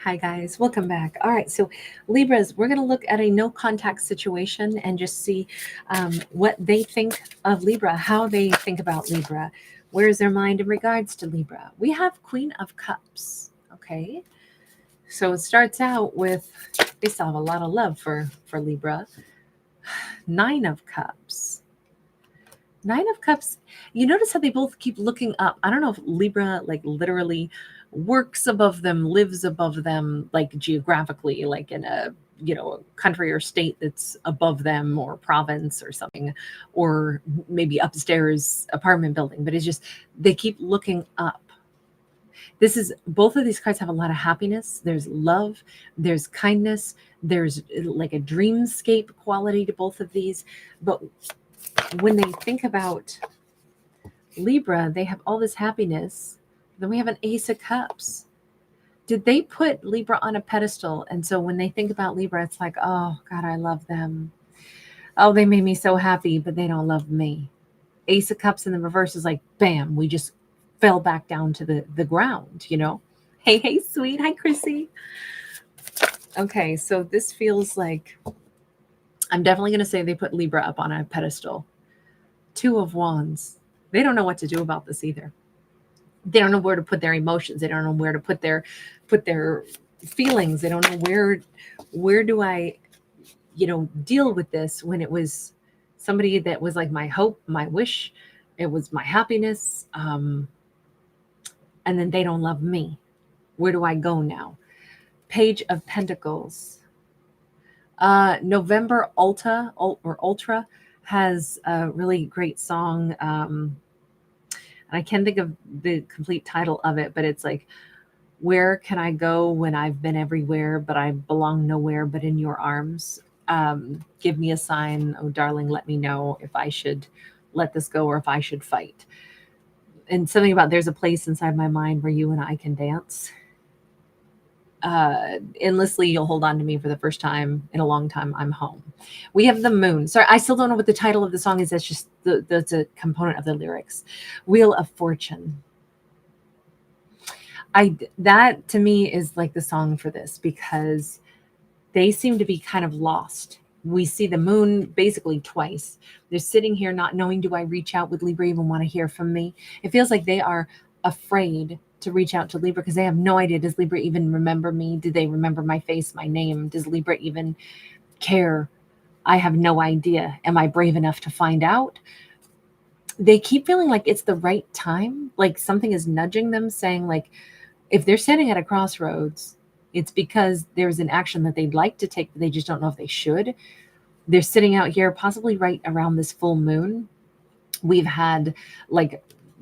Hi guys, welcome back. All right, so Libras, we're going to look at a no contact situation and just see what they think of Libra, how they think about Libra. Where's their mind in regards to Libra? We have Queen of Cups. Okay, so it starts out with they still have a lot of love for Libra. Nine of Cups. Nine of Cups. You notice how they both keep looking up. I don't know if Libra like literally works above them, lives above them, like geographically, like in a country or state that's above them, or province or something, or maybe upstairs apartment building. But it's just they keep looking up. This is both of these cards have a lot of happiness. There's love, there's kindness, there's like a dreamscape quality to both of these. But when they think about Libra, they have all this happiness. Then we have an Ace of Cups. Did they put Libra on a pedestal? And so when they think about Libra, it's like, oh, God, I love them. Oh, they made me so happy, but they don't love me. Ace of Cups in the reverse is like, bam, we just fell back down to the ground, you know? Hey, hey, sweet. Hi, Chrissy. Okay, so this feels like I'm definitely going to say they put Libra up on a pedestal. Two of Wands. They don't know what to do about this either. They don't know where to put their emotions. They don't know where to put their feelings. They don't know where do I, deal with this when it was somebody that was like my hope, my wish, it was my happiness, and then they don't love me. Where do I go now? Page of Pentacles. November Ultra has a really great song. And I can't think of the complete title of it, but it's like, where can I go when I've been everywhere, but I belong nowhere but in your arms? Give me a sign, oh darling, let me know if I should let this go or if I should fight. And something about there's a place inside my mind where you and I can dance. Endlessly, you'll hold on to me for the first time in a long time. I'm home. We have the moon. Sorry, I still don't know what the title of the song is. That's just that's a component of the lyrics. Wheel of Fortune. That to me is like the song for this, because they seem to be kind of lost. We see the moon basically twice. They're sitting here not knowing, do I reach out? Would Libra even want to hear from me? It feels like they are afraid to reach out to Libra because they have no idea. Does Libra even remember me? Do they remember my face, my name? Does Libra even care? I have no idea. Am I brave enough to find out? They keep feeling like it's the right time. Like something is nudging them, saying like, if they're standing at a crossroads, it's because there's an action that they'd like to take, but they just don't know if they should. They're sitting out here, possibly right around this full moon. We've had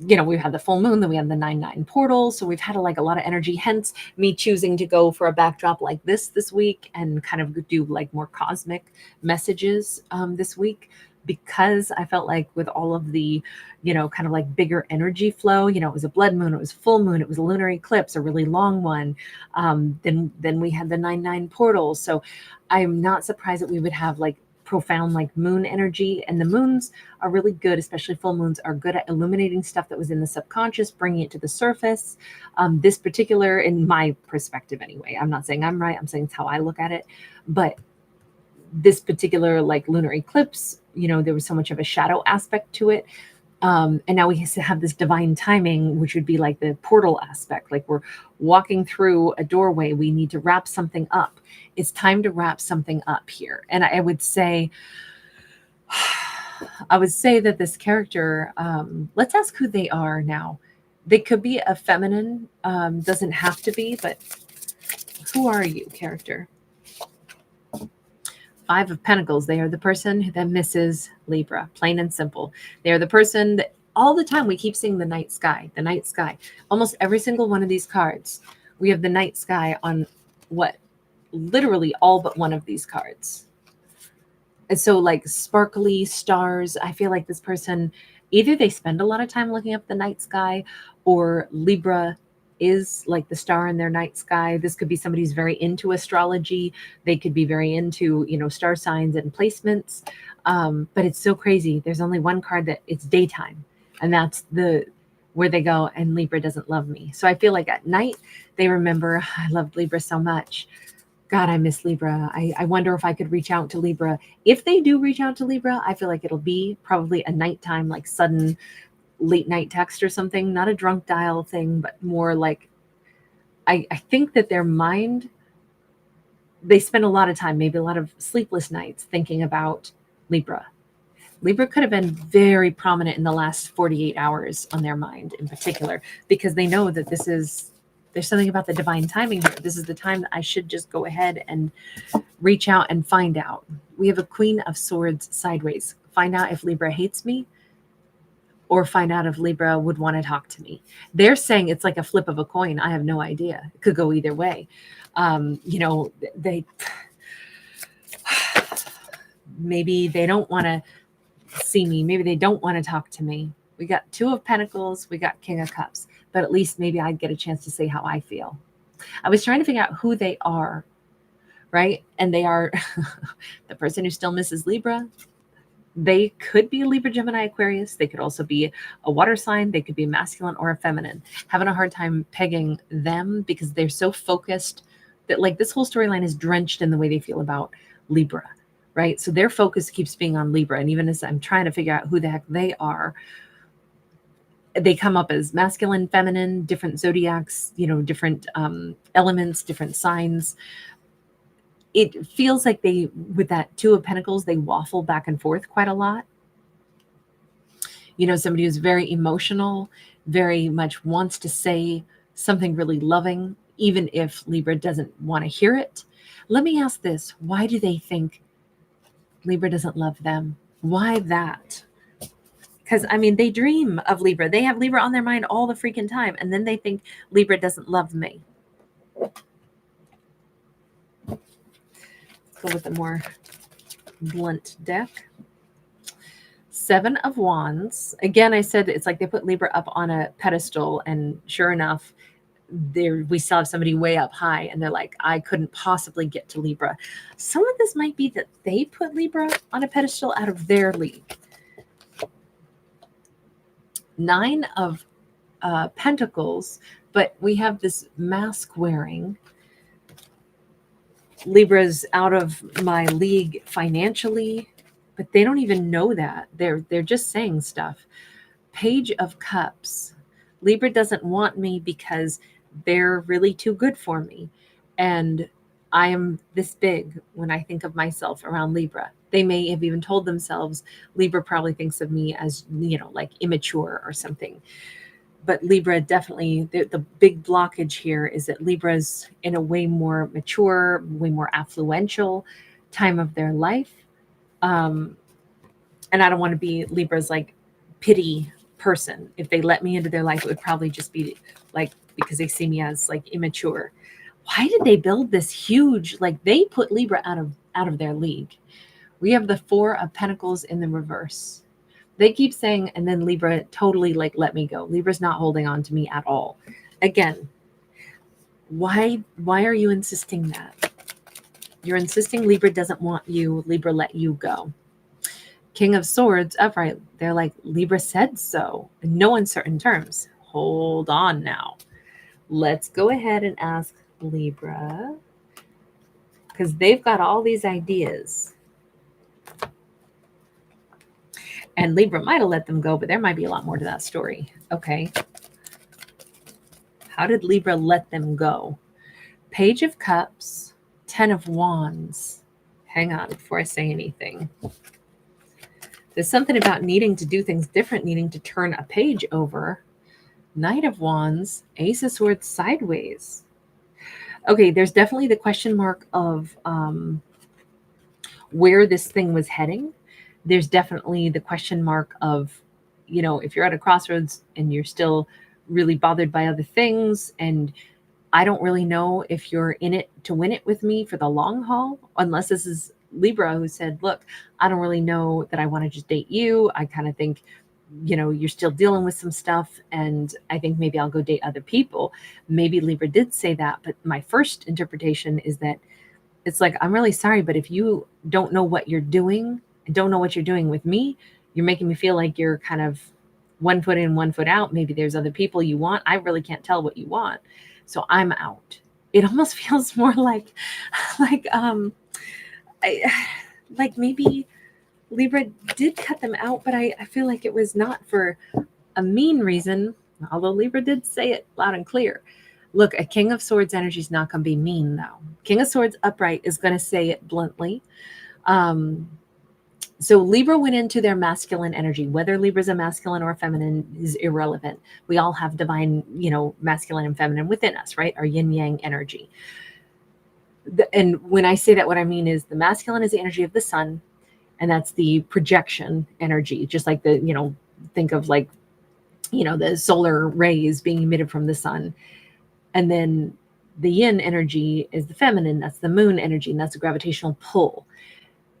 we've had the full moon, then we had the 9/9 portal. So we've had a lot of energy, hence me choosing to go for a backdrop like this week and kind of do like more cosmic messages this week, because I felt like with all of the, kind of like bigger energy flow, it was a blood moon, it was full moon, it was a lunar eclipse, a really long one. Then we had the 9/9 portal. So I'm not surprised that we would have like profound like moon energy, and the moons are really good, especially full moons are good at illuminating stuff that was in the subconscious, bringing it to the surface. This particular, in my perspective anyway, I'm not saying I'm right, I'm saying it's how I look at it, but this particular like lunar eclipse, there was so much of a shadow aspect to it. And now we have this divine timing, which would be like the portal aspect. Like we're walking through a doorway. We need to wrap something up. It's time to wrap something up here. And I would say that this character, let's ask who they are now. They could be a feminine, doesn't have to be, but who are you, character? Five of Pentacles. They are the person that misses Libra, plain and simple. They are the person that all the time we keep seeing the night sky, the night sky. Almost every single one of these cards, we have the night sky on literally all but one of these cards. And so like sparkly stars, I feel like this person, either they spend a lot of time looking up the night sky, or Libra is like the star in their night sky. This could be somebody who's very into astrology. They could be very into, star signs and placements. But it's so crazy. There's only one card that it's daytime, and that's the where they go, and Libra doesn't love me. So I feel like at night they remember, I loved Libra so much. God, I miss Libra. I wonder if I could reach out to Libra. If they do reach out to Libra, I feel like it'll be probably a nighttime, like sudden late night text or something, not a drunk dial thing, but more like, I think that their mind, they spend a lot of time, maybe a lot of sleepless nights thinking about Libra. Libra could have been very prominent in the last 48 hours on their mind in particular, because they know that there's something about the divine timing here. This is the time that I should just go ahead and reach out and find out. We have a Queen of Swords sideways. Find out if Libra hates me, or find out if Libra would want to talk to me. They're saying it's like a flip of a coin. I have no idea. It could go either way. They maybe they don't want to see me. Maybe they don't want to talk to me. We got Two of Pentacles. We got King of Cups. But at least maybe I'd get a chance to say how I feel. I was trying to figure out who they are, right? And they are the person who still misses Libra. They could be a Libra, Gemini, Aquarius. They could also be a water sign. They could be masculine or a feminine. Having a hard time pegging them because they're so focused that like this whole storyline is drenched in the way they feel about Libra, right? So their focus keeps being on Libra. And even as I'm trying to figure out who the heck they are, they come up as masculine, feminine, different zodiacs, different elements, different signs. It feels like they, with that Two of Pentacles, they waffle back and forth quite a lot. Somebody who's very emotional, very much wants to say something really loving, even if Libra doesn't want to hear it. Let me ask this. Why do they think Libra doesn't love them? Why that? Because, they dream of Libra. They have Libra on their mind all the freaking time. And then they think Libra doesn't love me. Let's go with a more blunt deck. Seven of Wands. Again, I said it's like they put Libra up on a pedestal. And sure enough, we still have somebody way up high. And they're like, I couldn't possibly get to Libra. Some of this might be that they put Libra on a pedestal out of their league. Nine of Pentacles, but we have this mask wearing. Libra's out of my league financially, but they don't even know that. They're just saying stuff. Page of Cups. Libra doesn't want me because they're really too good for me. And I am this big when I think of myself around Libra. They may have even told themselves Libra probably thinks of me as, like immature or something. But Libra definitely, the big blockage here is that Libra's in a way more mature, way more affluential time of their life. And I don't want to be Libra's like pity person. If they let me into their life, it would probably just be like because they see me as like immature. Why did they build this huge, like they put Libra out of their league? We have the Four of Pentacles in the reverse. They keep saying, and then Libra totally like, let me go. Libra's not holding on to me at all. Again, why are you insisting that? You're insisting Libra doesn't want you. Libra let you go. King of Swords, upright. They're like, Libra said so. In no uncertain terms. Hold on now. Let's go ahead and ask Libra, because they've got all these ideas. And Libra might have let them go, but there might be a lot more to that story. Okay. How did Libra let them go? Page of Cups, 10 of Wands. Hang on before I say anything. There's something about needing to do things different, needing to turn a page over. Knight of Wands, Ace of Swords sideways. Okay, there's definitely the question mark of where this thing was heading. There's definitely the question mark of, if you're at a crossroads and you're still really bothered by other things, and I don't really know if you're in it to win it with me for the long haul, unless this is Libra who said, look, I don't really know that I want to just date you. I kind of think, you're still dealing with some stuff, and I think maybe I'll go date other people. Maybe Libra did say that, but my first interpretation is that it's like, I'm really sorry, but if you don't know what you're doing, don't know what you're doing with me, you're making me feel like you're kind of one foot in, one foot out. Maybe there's other people you want. I really can't tell what you want. So I'm out. It almost feels more like, like, like maybe Libra did cut them out, but I feel like it was not for a mean reason, although Libra did say it loud and clear. Look, a King of Swords energy is not going to be mean, though. King of Swords upright is going to say it bluntly. So Libra went into their masculine energy. Whether Libra's a masculine or feminine is irrelevant. We all have divine, masculine and feminine within us, right? Our yin yang energy. And when I say that, what I mean is the masculine is the energy of the sun, and that's the projection energy, just like the, think of like, the solar rays being emitted from the sun. And then the yin energy is the feminine, that's the moon energy, and that's the gravitational pull.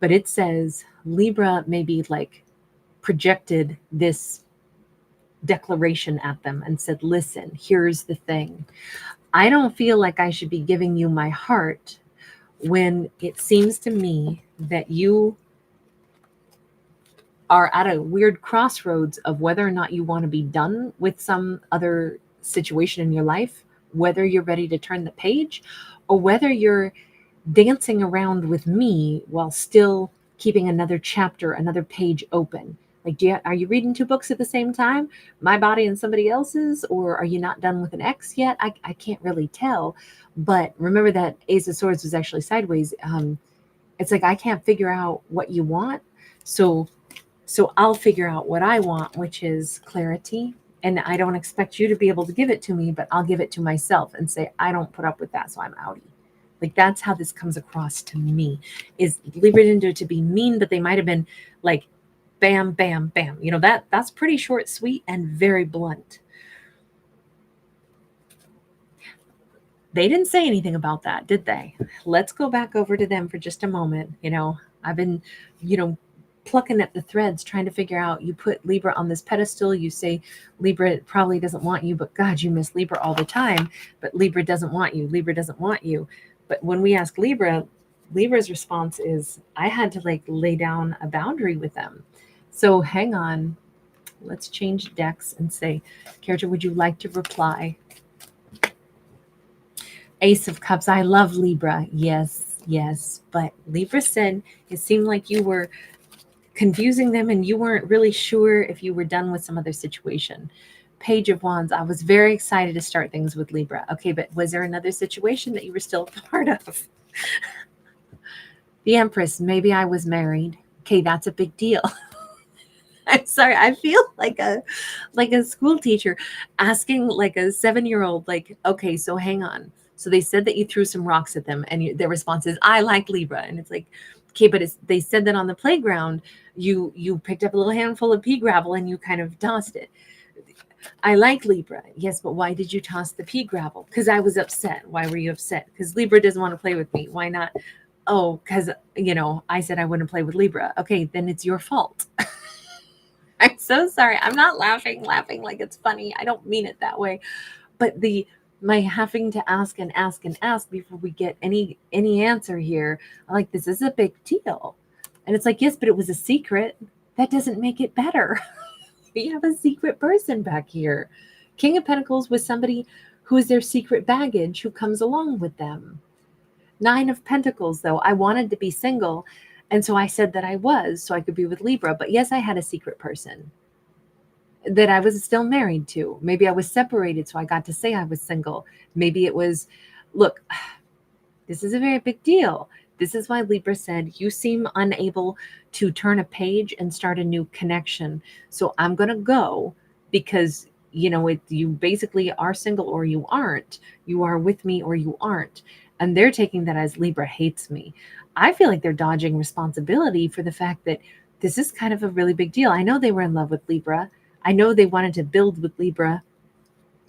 But it says Libra maybe like projected this declaration at them and said, listen, here's the thing. I don't feel like I should be giving you my heart when it seems to me that you are at a weird crossroads of whether or not you want to be done with some other situation in your life, whether you're ready to turn the page, or whether you're dancing around with me while still keeping another chapter, another page open. Like, are you reading two books at the same time, my body and somebody else's, or are you not done with an ex yet? I can't really tell. But remember that Ace of Swords was actually sideways. It's like, I can't figure out what you want. So I'll figure out what I want, which is clarity. And I don't expect you to be able to give it to me, but I'll give it to myself and say, I don't put up with that, so I'm outie. Like, that's how this comes across to me. Is Libra didn't do it to be mean, but they might have been like, bam, bam, bam. That's pretty short, sweet, and very blunt. They didn't say anything about that, did they? Let's go back over to them for just a moment. I've been, plucking at the threads, trying to figure out, you put Libra on this pedestal, you say Libra probably doesn't want you, but God, you miss Libra all the time, but Libra doesn't want you. Libra doesn't want you. But when we ask Libra's response is, I had to like lay down a boundary with them. So hang on, let's change decks and say, character, would you like to reply? Ace of Cups, I love Libra. Yes. But Libra said it seemed like you were confusing them and you weren't really sure if you were done with some other situation. Page of Wands, I was very excited to start things with Libra. Okay, but was there another situation that you were still a part of? The Empress, maybe I was married. Okay, that's a big deal. I'm sorry, I feel like a school teacher asking like a 7-year-old, like, okay, so hang on. So they said that you threw some rocks at them, and their response is, I like Libra. And it's like, okay, but they said that on the playground, you picked up a little handful of pea gravel and you kind of tossed it. I like Libra. Yes, but why did you toss the pea gravel? Because I was upset. Why were you upset? Because Libra doesn't want to play with me. Why not? Oh, because, I said I wouldn't play with Libra. Okay, then it's your fault. I'm so sorry. I'm not laughing like it's funny. I don't mean it that way. But my having to ask and ask and ask before we get any answer here, I'm like, this is a big deal. And it's like, yes, but it was a secret. That doesn't make it better. We have a secret person back here. King of Pentacles was somebody who is their secret baggage who comes along with them. 9 of Pentacles, though, I wanted to be single. And so I said that I was, so I could be with Libra. But yes, I had a secret person that I was still married to. Maybe I was separated, so I got to say I was single. Maybe it was, look, this is a very big deal. This is why Libra said, you seem unable to turn a page and start a new connection. So I'm going to go because, you basically are single or you aren't. You are with me or you aren't. And they're taking that as Libra hates me. I feel like they're dodging responsibility for the fact that this is kind of a really big deal. I know they were in love with Libra. I know they wanted to build with Libra.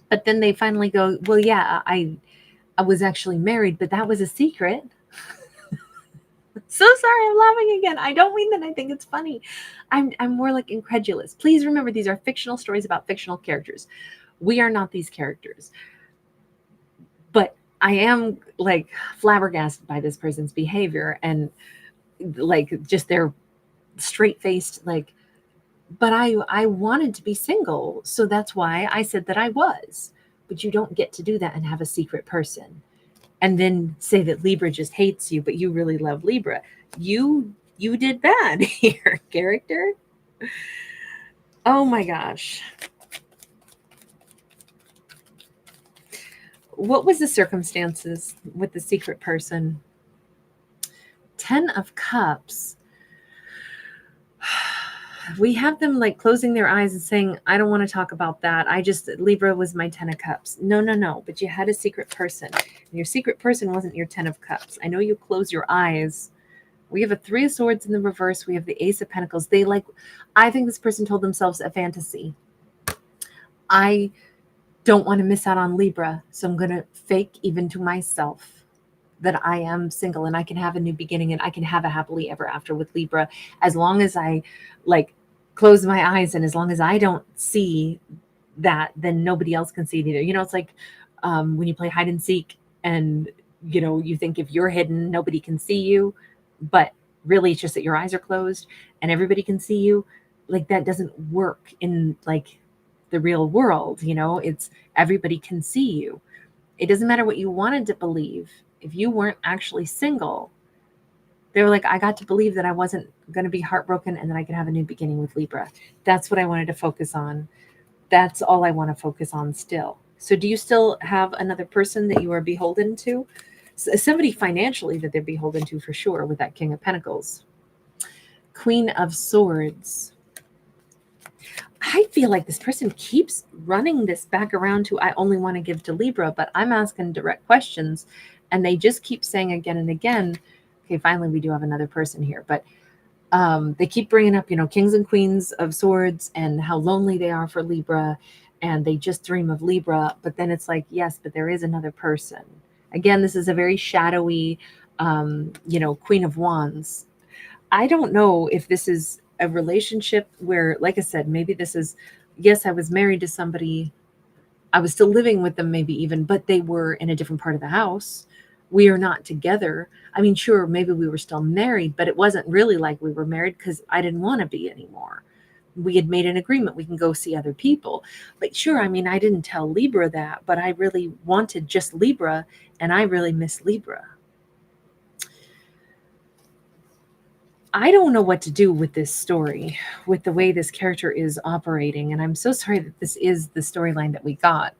But then they finally go, well, yeah, I was actually married, but that was a secret. So sorry, I'm laughing again. I don't mean that I think it's funny. I'm more like incredulous. Please remember, these are fictional stories about fictional characters. We are not these characters. But I am like flabbergasted by this person's behavior and like just their straight-faced, like, but I wanted to be single. So that's why I said that I was. But you don't get to do that and have a secret person and then say that Libra just hates you, but you really love Libra. You did bad here, character. Oh my gosh. What was the circumstances with the secret person? 10 of Cups. We have them like closing their eyes and saying, I don't want to talk about that. Libra was my 10 of Cups. No. But you had a secret person. And your secret person wasn't your 10 of Cups. I know you close your eyes. We have a 3 of Swords in the reverse. We have the Ace of Pentacles. I think this person told themselves a fantasy. I don't want to miss out on Libra. So I'm going to fake even to myself that I am single and I can have a new beginning and I can have a happily ever after with Libra, as long as I like close my eyes and as long as I don't see that, then nobody else can see it either. It's like when you play hide and seek and you think if you're hidden, nobody can see you, but really it's just that your eyes are closed and everybody can see you. Like that doesn't work in like the real world. It's everybody can see you. It doesn't matter what you wanted to believe. If you weren't actually single, they were like, I got to believe that I wasn't going to be heartbroken and that I could have a new beginning with Libra. That's what I wanted to focus on. That's all I want to focus on still. So do you still have another person that you are beholden to? Somebody financially that they're beholden to for sure with that King of Pentacles. Queen of Swords. I feel like this person keeps running this back around to, I only want to give to Libra, but I'm asking direct questions and they just keep saying again and again, okay, finally we do have another person here, but they keep bringing up, kings and queens of swords and how lonely they are for Libra and they just dream of Libra, but then it's like, yes, but there is another person. Again, this is a very shadowy, Queen of Wands. I don't know if this is a relationship where, like I said, maybe this is, yes, I was married to somebody. I was still living with them maybe even, but they were in a different part of the house. We are not together. I mean, sure, maybe we were still married, but it wasn't really like we were married because I didn't want to be anymore. We had made an agreement. We can go see other people. But sure, I mean, I didn't tell Libra that, but I really wanted just Libra and I really miss Libra. I don't know what to do with this story, with the way this character is operating. And I'm so sorry that this is the storyline that we got.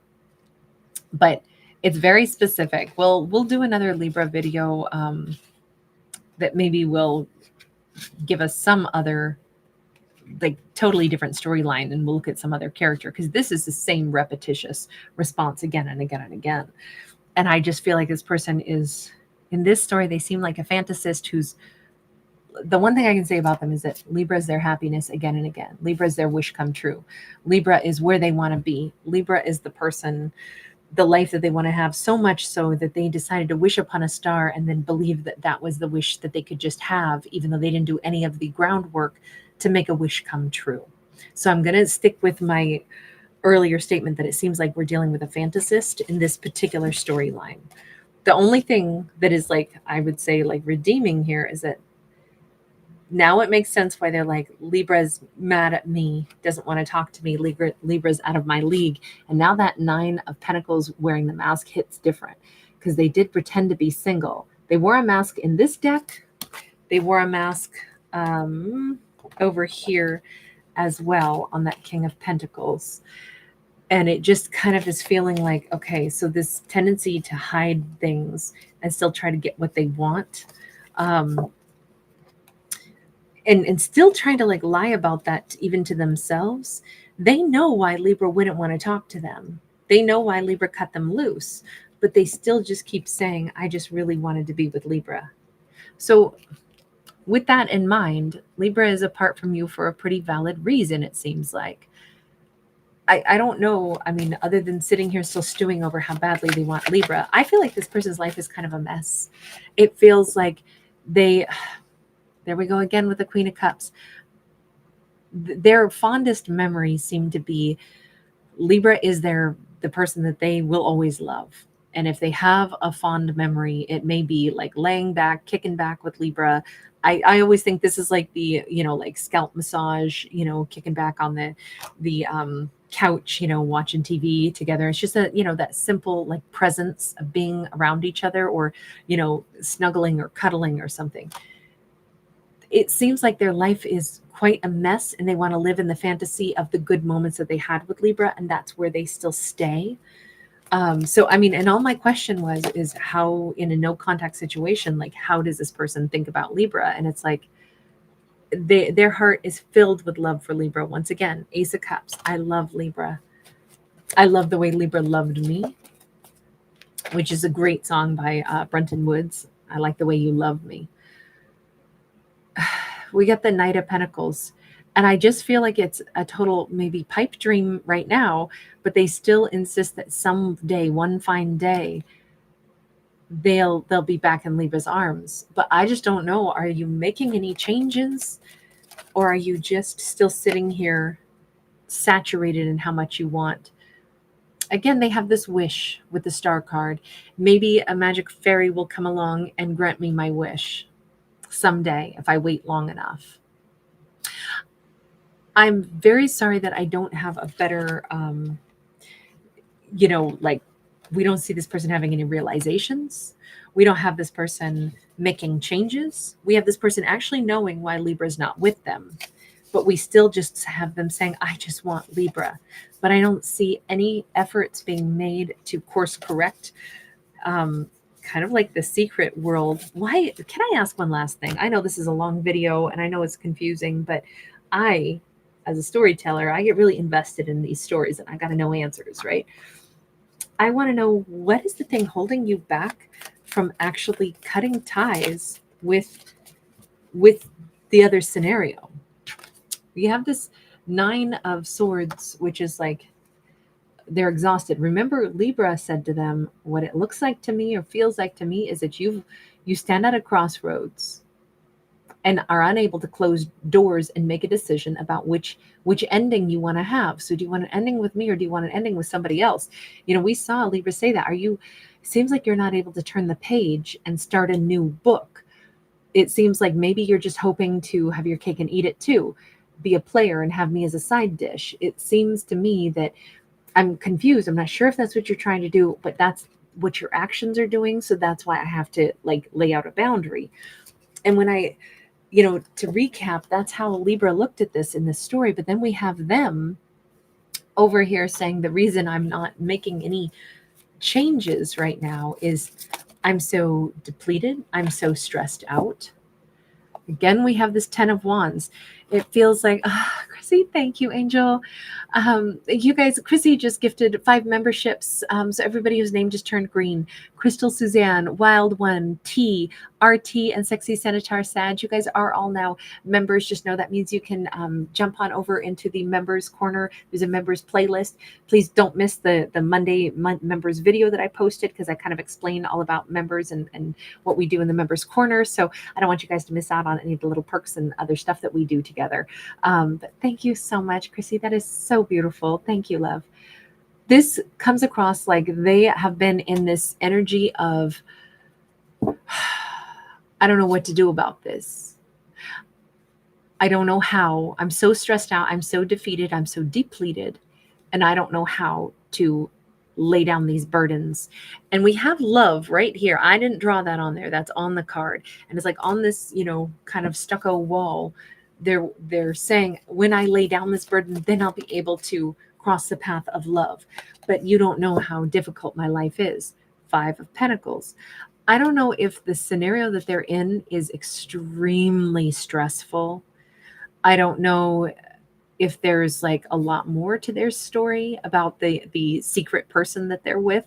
But it's very specific. We'll do another Libra video that maybe will give us some other, like totally different storyline, and we'll look at some other character because this is the same repetitious response again and again and again. And I just feel like this person is, in this story, they seem like a fantasist who's, the one thing I can say about them is that Libra is their happiness again and again. Libra is their wish come true. Libra is where they want to be. Libra is the person, the life that they want to have, so much so that they decided to wish upon a star and then believe that that was the wish that they could just have, even though they didn't do any of the groundwork to make a wish come true. So I'm going to stick with my earlier statement that it seems like we're dealing with a fantasist in this particular storyline. The only thing that is like, I would say like redeeming here is that now it makes sense why they're like, Libra's mad at me, doesn't want to talk to me. Libra's out of my league. And now that 9 of Pentacles wearing the mask hits different because they did pretend to be single. They wore a mask in this deck. They wore a mask over here as well on that King of Pentacles. And it just kind of is feeling like, okay, so this tendency to hide things and still try to get what they want. And still trying to like lie about that even to themselves. They know why Libra wouldn't want to talk to them. They know why Libra cut them loose, but they still just keep saying, I just really wanted to be with Libra. So with that in mind, Libra is apart from you for a pretty valid reason, it seems like. I don't know. I mean, other than sitting here still stewing over how badly they want Libra, I feel like this person's life is kind of a mess. It feels like there we go again with the Queen of Cups. Their fondest memories seem to be Libra is the person that they will always love. And if they have a fond memory, it may be like laying back, kicking back with Libra. I always think this is like the, like scalp massage, kicking back on the couch, watching TV together. It's just that simple like presence of being around each other, or, snuggling or cuddling or something. It seems like their life is quite a mess, and they want to live in the fantasy of the good moments that they had with Libra, and that's where they still stay. So, I mean, and all my question is how, in a no contact situation, like, how does this person think about Libra? And it's like, their heart is filled with love for Libra. Once again, Ace of Cups. I love Libra. I love the way Libra loved me, which is a great song by Brenton Woods. I like the way you love me. We got the Knight of Pentacles. And I just feel like it's a total maybe pipe dream right now, but they still insist that someday, one fine day, they'll be back in Libra's arms. But I just don't know. Are you making any changes, or are you just still sitting here saturated in how much you want? Again, they have this wish with the Star card. Maybe a magic fairy will come along and grant me my wish someday if I wait long enough. I'm very sorry that I don't have a better, like, we don't see this person having any realizations. We don't have this person making changes. We have this person actually knowing why Libra is not with them, but we still just have them saying, I just want Libra. But I don't see any efforts being made to course correct. Kind of like the secret world. Why? Can I ask one last thing? I know this is a long video and I know it's confusing, but as a storyteller, I get really invested in these stories and I got to know answers, right? I want to know, what is the thing holding you back from actually cutting ties with the other scenario? You have this 9 of Swords, which is like they're exhausted. Remember, Libra said to them, what it looks like to me or feels like to me is that you stand at a crossroads and are unable to close doors and make a decision about which ending you want to have. So do you want an ending with me, or do you want an ending with somebody else? We saw Libra say that. Seems like you're not able to turn the page and start a new book. It seems like maybe you're just hoping to have your cake and eat it too, be a player and have me as a side dish. It seems to me that I'm confused. I'm not sure if that's what you're trying to do, but that's what your actions are doing. So that's why I have to like lay out a boundary. And when I, to recap, that's how Libra looked at this in this story. But then we have them over here saying the reason I'm not making any changes right now is I'm so depleted. I'm so stressed out. Again, we have this 10 of Wands. It feels like, Chrissy, thank you, Angel. You guys, Chrissy just gifted 5 memberships. So everybody whose name just turned green: Crystal, Suzanne, Wild One, T, RT, and Sexy Senator Sag. You guys are all now members. Just know that means you can jump on over into the members corner. There's a members playlist. Please don't miss the Monday members video that I posted, because I kind of explain all about members and what we do in the members corner. So I don't want you guys to miss out on any of the little perks and other stuff that we do together. But thank you so much, Chrissy. That is so beautiful. Thank you, love. This comes across like they have been in this energy of, I don't know what to do about this. I don't know how. I'm so stressed out. I'm so defeated. I'm so depleted. And I don't know how to lay down these burdens. And we have love right here. I didn't draw that on there. That's on the card. And it's like on this, kind of stucco wall. They're saying, when I lay down this burden, then I'll be able to cross the path of love. But you don't know how difficult my life is. 5 of Pentacles. I don't know if the scenario that they're in is extremely stressful. I don't know if there's like a lot more to their story about the secret person that they're with.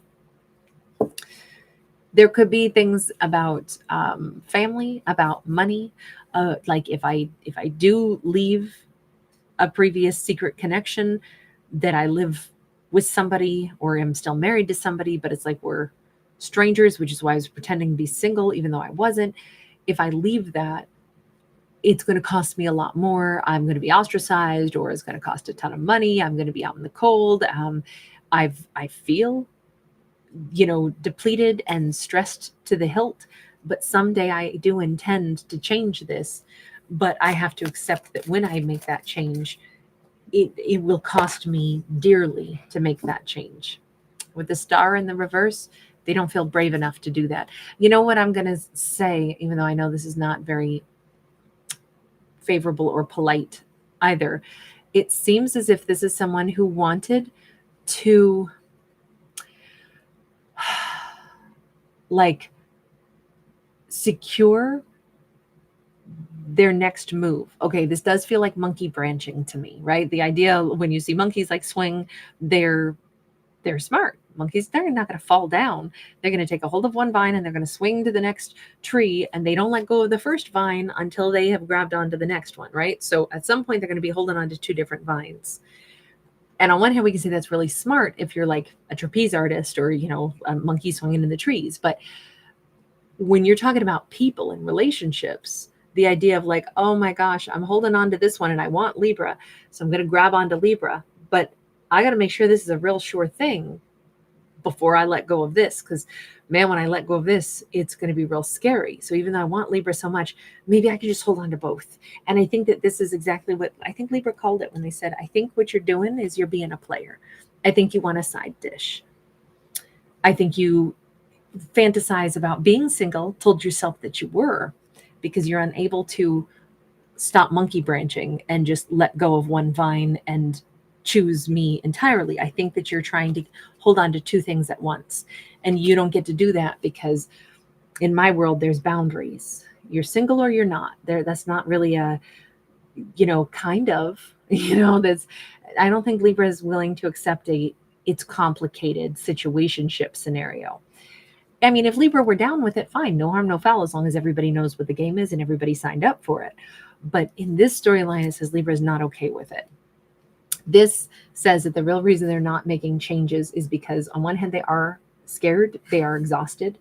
There could be things about family, about money. Like if I do leave a previous secret connection, that I live with somebody or am still married to somebody, but it's like we're strangers, which is why I was pretending to be single, even though I wasn't. If I leave that, it's going to cost me a lot more. I'm going to be ostracized, or it's going to cost a ton of money. I'm going to be out in the cold. I feel depleted and stressed to the hilt. But someday I do intend to change this. But I have to accept that when I make that change, it will cost me dearly to make that change. With the star in the reverse, they don't feel brave enough to do that. You know what I'm going to say, even though I know this is not very favorable or polite either. It seems as if this is someone who wanted to like secure their next move. Okay, this does feel like monkey branching to me, right? The idea when you see monkeys like swing, they're smart. Monkeys, they're not going to fall down. They're going to take a hold of one vine and they're going to swing to the next tree, and they don't let go of the first vine until they have grabbed onto the next one, right? So at some point, they're going to be holding on to two different vines. And on one hand, we can say that's really smart if you're like a trapeze artist or, a monkey swinging in the trees. But when you're talking about people and relationships, the idea of like, oh my gosh, I'm holding on to this one and I want Libra, so I'm going to grab onto Libra, but I got to make sure this is a real sure thing before I let go of this. Because man, when I let go of this, it's going to be real scary. So even though I want Libra so much, maybe I could just hold on to both. And I think that this is exactly what I think Libra called it when they said, I think what you're doing is you're being a player. I think you want a side dish. I think you fantasize about being single, told yourself that you were, because you're unable to stop monkey branching and just let go of one vine and choose me entirely. I think that you're trying to hold on to two things at once, and you don't get to do that because in my world there's boundaries. You're single or you're not. That's not really a kind of that's I don't think Libra is willing to accept it's complicated situationship scenario. I mean, if Libra were down with it, fine, no harm, no foul, as long as everybody knows what the game is and everybody signed up for it. But in this storyline, it says Libra is not okay with it. This says that the real reason they're not making changes is because on one hand, they are scared, they are exhausted.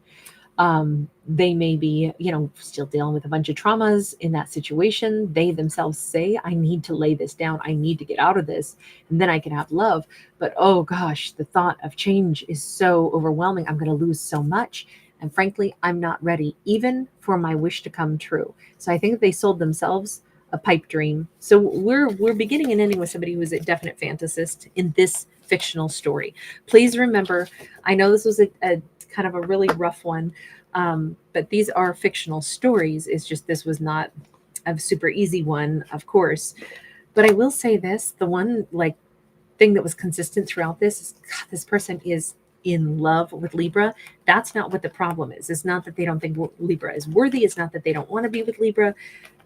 They may be, still dealing with a bunch of traumas in that situation. They themselves say, I need to lay this down. I need to get out of this, and then I can have love. But oh gosh, the thought of change is so overwhelming. I'm going to lose so much. And frankly, I'm not ready even for my wish to come true. So I think that they sold themselves a pipe dream. So we're beginning and ending with somebody who is a definite fantasist in this fictional story. Please remember, I know this was a kind of a really rough one, but these are fictional stories. It's just this was not a super easy one, of course. But I will say this: the one thing that was consistent throughout this is, God, this person is in love with Libra. That's not what the problem is. It's not that they don't think Libra is worthy. It's not that they don't want to be with Libra.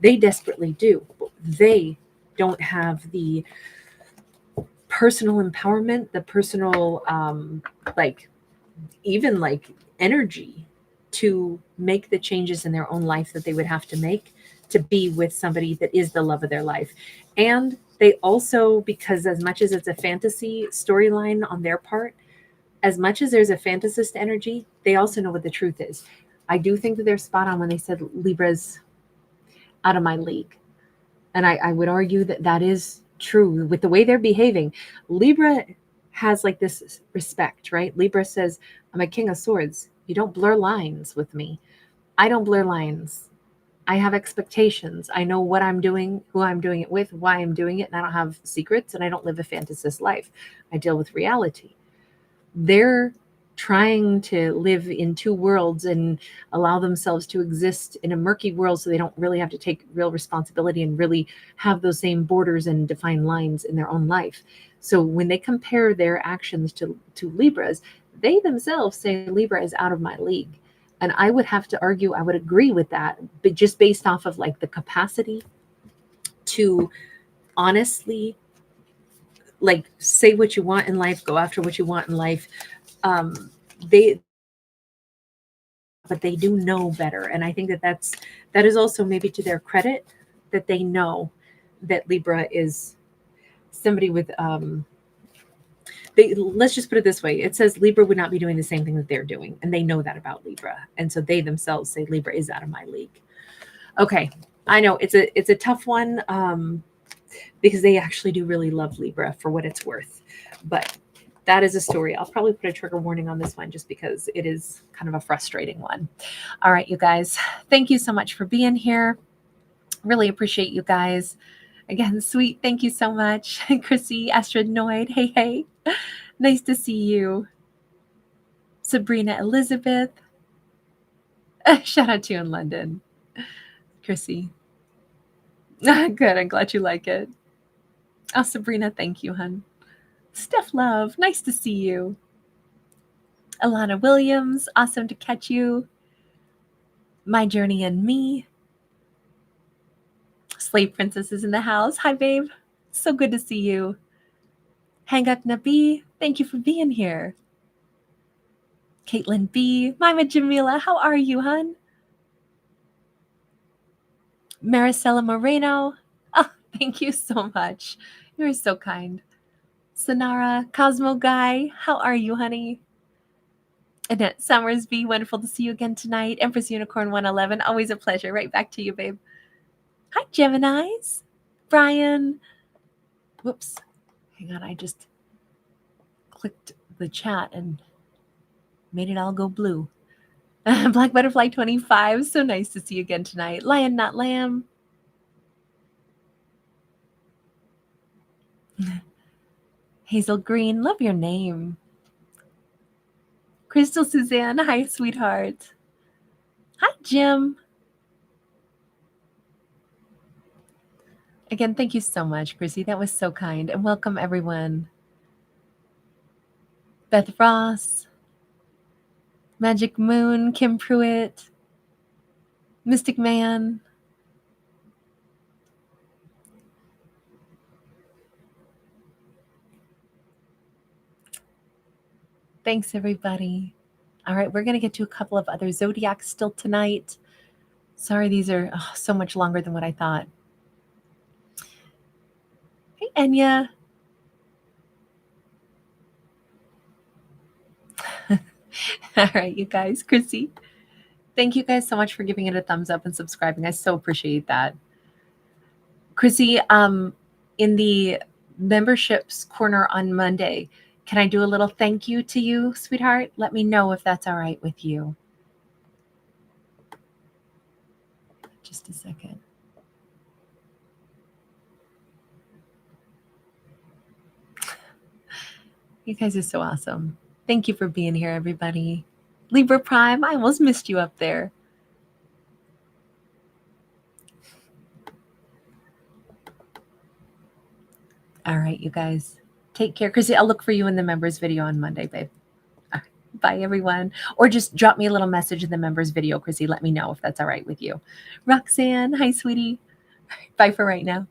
They desperately do. They don't have the personal empowerment, the personal even energy to make the changes in their own life that they would have to make to be with somebody that is the love of their life. And they also, because as much as it's a fantasy storyline on their part, as much as there's a fantasist energy, they also know what the truth is. I do think that they're spot on when they said Libra's out of my league. And I would argue that that is true with the way they're behaving. Libra has this respect, right? Libra says, I'm a king of swords. You don't blur lines with me. I don't blur lines. I have expectations. I know what I'm doing, who I'm doing it with, why I'm doing it, and I don't have secrets, and I don't live a fantasist life. I deal with reality. They're trying to live in two worlds and allow themselves to exist in a murky world so they don't really have to take real responsibility and really have those same borders and defined lines in their own life. So when they compare their actions to Libra's, they themselves say Libra is out of my league. And I would have to argue, I would agree with that, but just based off of the capacity to honestly say what you want in life, go after what you want in life. But they do know better. And I think that is also maybe to their credit that they know that Libra is somebody with, let's just put it this way. It says Libra would not be doing the same thing that they're doing. And they know that about Libra. And so they themselves say Libra is out of my league. Okay. I know it's a tough one, because they actually do really love Libra for what it's worth. But that is a story. I'll probably put a trigger warning on this one just because it is kind of a frustrating one. All right, you guys, thank you so much for being here. Really appreciate you guys. Again, sweet, thank you so much. Chrissy, Astronoid, hey. Nice to see you. Sabrina Elizabeth. Shout out to you in London. Chrissy. Good, I'm glad you like it. Oh, Sabrina, thank you, hun. Steph Love, nice to see you. Alana Williams, awesome to catch you. My Journey and Me. Slave Princess is in the house. Hi, babe. So good to see you. Hangak Nabi, thank you for being here. Caitlin B. Mima Jamila, how are you, hun? Maricela Moreno. Oh, thank you so much. You're so kind. Sonara, Cosmo Guy, how are you, honey? Annette Summersby, wonderful to see you again tonight. Empress Unicorn 111, always a pleasure. Right back to you, babe. Hi, Geminis. Brian. Whoops. Hang on, I just clicked the chat and made it all go blue. Black Butterfly 25, so nice to see you again tonight. Lion Not Lamb. Hazel Green, love your name. Crystal Suzanne, hi, sweetheart. Hi, Jim. Again, thank you so much, Chrissy. That was so kind. And welcome, everyone. Beth Ross, Magic Moon, Kim Pruitt, Mystic Man. Thanks, everybody. All right, we're going to get to a couple of other zodiacs still tonight. Sorry, these are so much longer than what I thought. Hey, Enya. All right, you guys. Chrissy, thank you guys so much for giving it a thumbs up and subscribing. I so appreciate that. Chrissy, in the memberships corner on Monday, can I do a little thank you to you, sweetheart? Let me know if that's all right with you. Just a second. You guys are so awesome. Thank you for being here, everybody. Libra Prime, I almost missed you up there. All right, you guys. Take care. Chrissy, I'll look for you in the members video on Monday, babe. All right. Bye, everyone. Or just drop me a little message in the members video, Chrissy. Let me know if that's all right with you. Roxanne, hi, sweetie. Bye for right now.